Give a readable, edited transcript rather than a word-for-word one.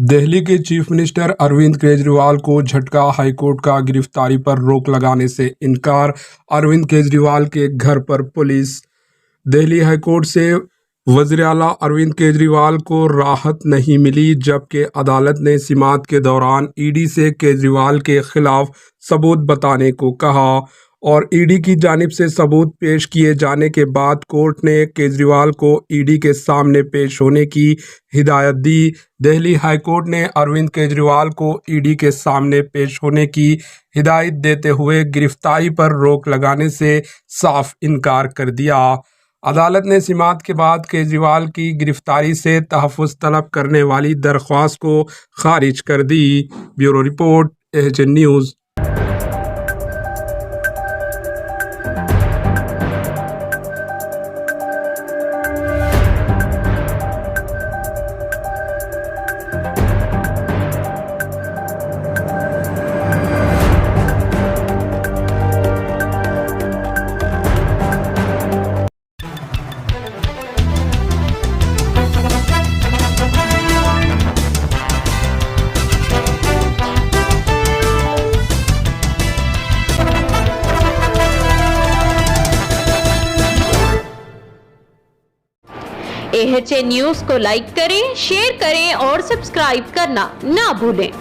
दिल्ली के chief minister Arvind Kejriwal को झटका। हाईकोर्ट का गिरफ्तारी पर रोक लगाने से इनकार। अरविंद केजरीवाल के घर पर पुलिस। दिल्ली हाईकोर्ट से वज़ीर आला अरविंद केजरीवाल को राहत नहीं मिली, जबकि अदालत ने समाअत के दौरान ईडी से केजरीवाल के खिलाफ सबूत बताने को कहा और ईडी की जानिब से सबूत पेश किए जाने के बाद कोर्ट ने केजरीवाल को ईडी के सामने पेश होने की हिदायत दी। दिल्ली हाईकोर्ट ने अरविंद केजरीवाल को ईडी के सामने पेश होने की हिदायत देते हुए गिरफ्तारी पर रोक लगाने से साफ इनकार कर दिया। अदालत ने समाअत के बाद केजरीवाल की गिरफ्तारी से तहफ़्फ़ुज़ तलब करने वाली दरख्वास्त को खारिज कर दी। Bureau report, AHN news. AHN news को लाइक करें, शेयर करें और सब्सक्राइब करना ना भूलें।